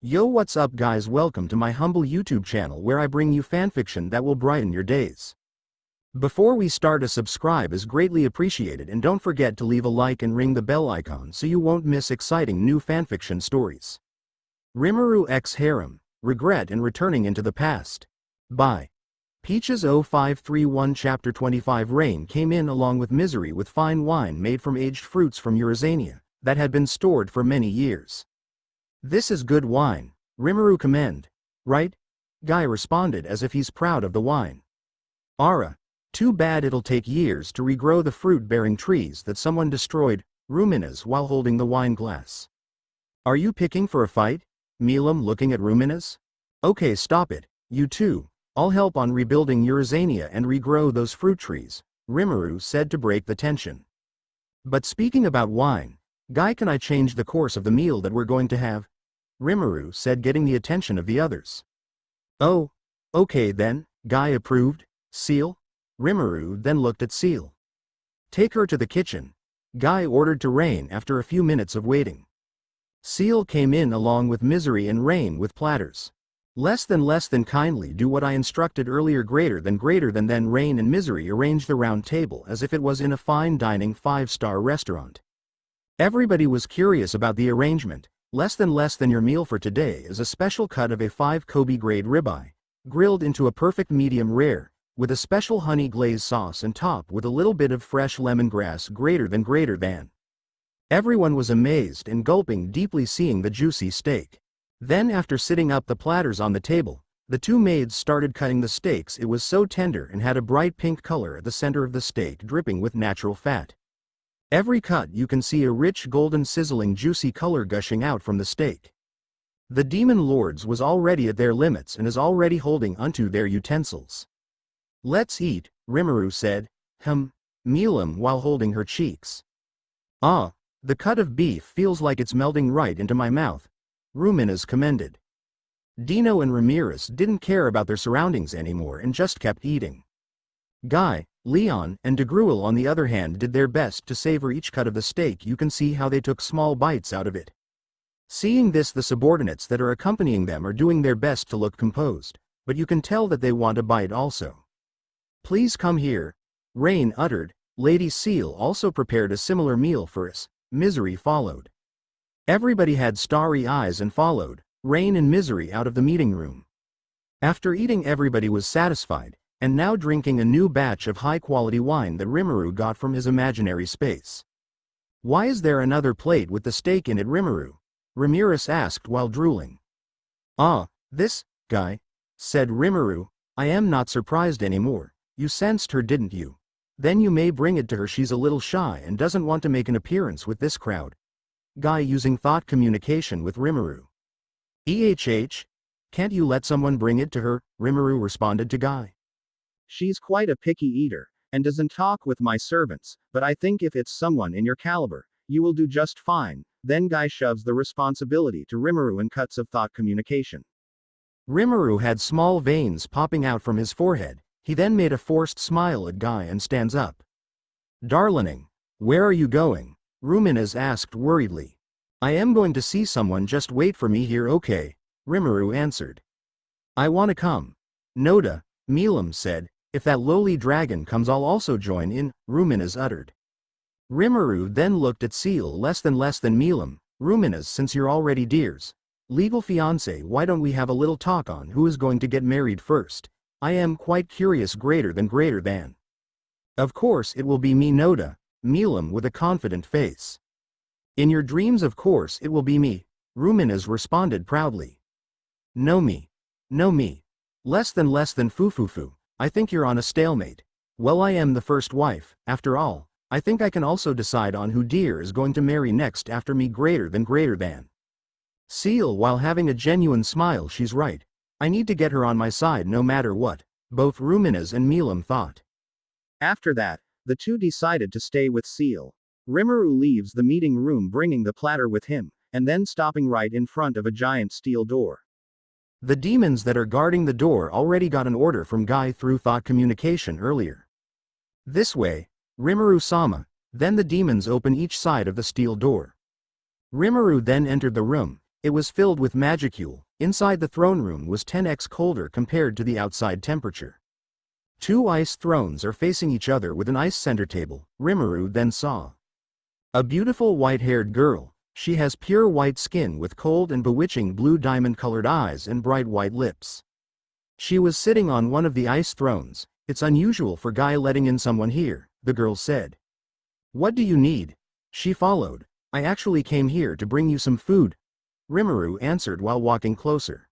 Yo, what's up guys, welcome to my humble YouTube channel where I bring you fanfiction that will brighten your days. Before we start, a subscribe is greatly appreciated, and don't forget to leave a like and ring the bell icon so you won't miss exciting new fanfiction stories. Rimuru X Harem, Regret and Returning into the Past. By peaches0531. Chapter 25. Rain came in along with misery with fine wine made from aged fruits from Eurasania that had been stored for many years. This is good wine, Rimuru commended. Right? Guy responded as if he's proud of the wine. Ara, too bad it'll take years to regrow the fruit-bearing trees that someone destroyed, Ruminas while holding the wine glass. Are you picking for a fight? Milam looking at Ruminas. Okay, stop it, you two. I'll help on rebuilding Eurasania and regrow those fruit trees, Rimuru said to break the tension. But speaking about wine, Guy, can I change the course of the meal that we're going to have? Rimuru said, getting the attention of the others. Oh, okay then, Guy approved. Seal? Rimuru then looked at Seal. Take her to the kitchen, Guy ordered to Rain after a few minutes of waiting. Seal came in along with Misery and Rain with platters. Less than kindly do what I instructed earlier. Greater than then Rain and Misery arranged the round table as if it was in a fine dining 5-star restaurant. Everybody was curious about the arrangement. Less than your meal for today is a special cut of a 5 Kobe grade ribeye, grilled into a perfect medium rare, with a special honey glaze sauce and topped with a little bit of fresh lemongrass. Greater than. Everyone was amazed and gulping deeply seeing the juicy steak. Then after sitting up the platters on the table, the two maids started cutting the steaks. It was so tender and had a bright pink color at the center of the steak, dripping with natural fat. Every cut you can see a rich golden sizzling juicy color gushing out from the steak. The demon lords was already at their limits and is already holding onto their utensils. Let's eat, Rimuru said, Milam while holding her cheeks. Ah, the cut of beef feels like it's melting right into my mouth, Ruminas commended. Dino and Ramirez didn't care about their surroundings anymore and just kept eating. Guy, Leon, and DeGruel on the other hand did their best to savor each cut of the steak. You can see how they took small bites out of it. Seeing this, the subordinates that are accompanying them are doing their best to look composed, but you can tell that they want a bite also. Please come here, Rain uttered. Lady Seal also prepared a similar meal for us. Misery followed. Everybody had starry eyes and followed Rain and Misery out of the meeting room. After eating, everybody was satisfied, and now drinking a new batch of high-quality wine that Rimuru got from his imaginary space. Why is there another plate with the steak in it, Rimuru? Ramirez asked while drooling. Ah, this, Guy, said Rimuru. I am not surprised anymore. You sensed her, didn't you? Then you may bring it to her. She's a little shy and doesn't want to make an appearance with this crowd. Guy using thought communication with Rimuru. Can't you let someone bring it to her? Rimuru responded to Guy. She's quite a picky eater, and doesn't talk with my servants, but I think if it's someone in your caliber, you will do just fine. Then Guy shoves the responsibility to Rimuru in cuts of thought communication. Rimuru had small veins popping out from his forehead. He then made a forced smile at Guy and stands up. Darling, where are you going? Ruminas asked worriedly. I am going to see someone, just wait for me here. Okay, Rimuru answered. I want to come. Noda, Milam said. If that lowly dragon comes, I'll also join in, Ruminas uttered. Rimuru then looked at Seal. Less than Milam. Ruminas, since you're already dears, legal fiancé, why don't we have a little talk on who is going to get married first? I am quite curious. Greater than. Of course it will be me, Noda, Milam with a confident face. In your dreams of course it will be me, Ruminas responded proudly. No me. Less than foo. I think you're on a stalemate. Well, I am the first wife, after all. I think I can also decide on who dear is going to marry next after me. Greater than. Seal while having a genuine smile. She's right. I need to get her on my side no matter what, both Ruminas and Milam thought. After that, the two decided to stay with Seal. Rimuru leaves the meeting room bringing the platter with him, and then stopping right in front of a giant steel door. The demons that are guarding the door already got an order from Guy through thought communication earlier. This way, Rimuru-sama. Then the demons open each side of the steel door. Rimuru then entered the room, It was filled with magicule. Inside the throne room was 10x colder compared to the outside temperature. Two ice thrones are facing each other with an ice center table. Rimuru then saw a beautiful white-haired girl. She has pure white skin with cold and bewitching blue diamond-colored eyes and bright white lips. She was sitting on one of the ice thrones. It's unusual for Guy letting in someone here, the girl said. What do you need? She followed. I actually came here to bring you some food, Rimuru answered while walking closer.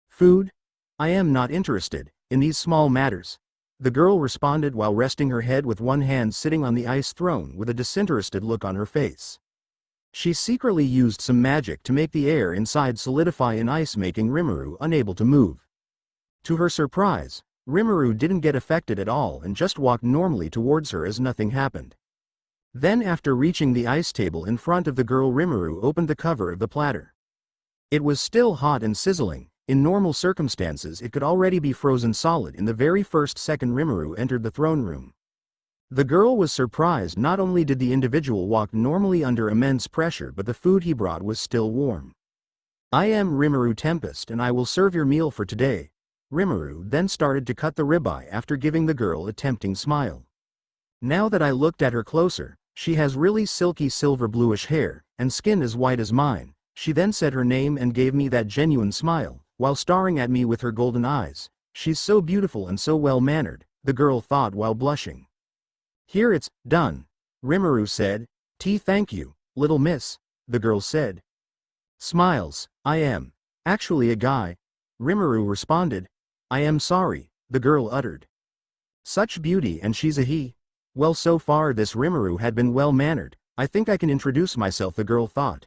Food? I am not interested in these small matters, the girl responded while resting her head with one hand sitting on the ice throne with a disinterested look on her face. She secretly used some magic to make the air inside solidify in ice, making Rimuru unable to move. To her surprise, Rimuru didn't get affected at all and just walked normally towards her as nothing happened. Then after reaching the ice table in front of the girl, Rimuru opened the cover of the platter. It was still hot and sizzling. In normal circumstances it could already be frozen solid in the very first second Rimuru entered the throne room. The girl was surprised. Not only did the individual walk normally under immense pressure, but the food he brought was still warm. I am Rimuru Tempest and I will serve your meal for today. Rimuru then started to cut the ribeye after giving the girl a tempting smile. Now that I looked at her closer, she has really silky silver bluish hair, and skin as white as mine. She then said her name and gave me that genuine smile, while staring at me with her golden eyes. She's so beautiful and so well-mannered, the girl thought while blushing. Here it's done, Rimuru said. Thank you, little miss, the girl said. Smiles, I am actually a guy, Rimuru responded. I am sorry, the girl uttered. Such beauty and she's a he. Well, so far this Rimuru had been well-mannered. I think I can introduce myself, the girl thought.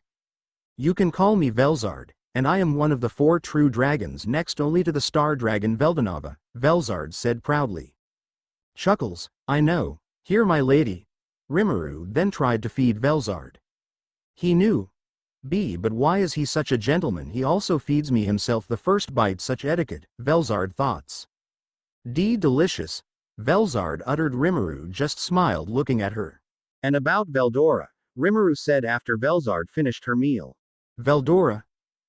You can call me Velzard, and I am one of the 4 true dragons, next only to the star dragon Veldanava, Velzard said proudly. Chuckles, I know, here my lady. Rimuru then tried to feed Velzard. He knew. But why is he such a gentleman? He also feeds me himself the first bite, such etiquette, Velzard thoughts. Delicious, Velzard uttered. Rimuru just smiled looking at her. And about Veldora, Rimuru said after Velzard finished her meal. Veldora?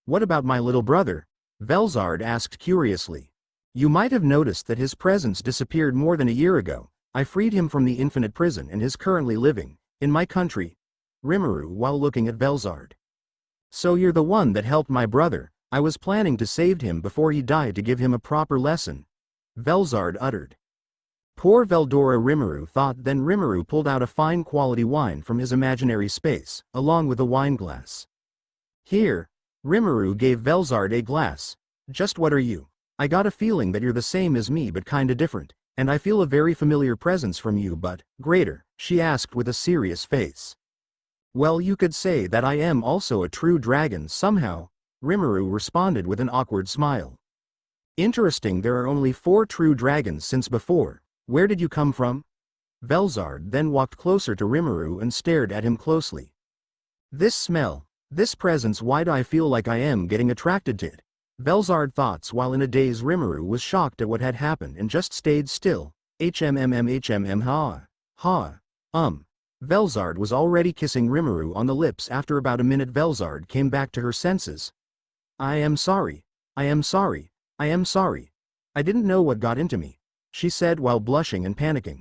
What about my little brother? Velzard asked curiously. You might have noticed that his presence disappeared more than a year ago. I freed him from the infinite prison and is currently living in my country. Rimuru while looking at Velzard. So you're the one that helped my brother. I was planning to save him before he died to give him a proper lesson, Velzard uttered. Poor Veldora, Rimuru thought. Then Rimuru pulled out a fine quality wine from his imaginary space, along with a wine glass. Here, Rimuru gave Velzard a glass. Just what are you? I got a feeling that you're the same as me but kinda different, and I feel a very familiar presence from you, but greater, she asked with a serious face. Well, you could say that I am also a true dragon somehow, Rimuru responded with an awkward smile. Interesting, there are only 4 true dragons since before. Where did you come from? Velzard then walked closer to Rimuru and stared at him closely. This smell, this presence, why do I feel like I am getting attracted to it? Velzard thoughts while in a daze. Rimuru was shocked at what had happened and just stayed still. Ha. Velzard was already kissing Rimuru on the lips. After about a minute Velzard came back to her senses. I am sorry. I didn't know what got into me, she said while blushing and panicking.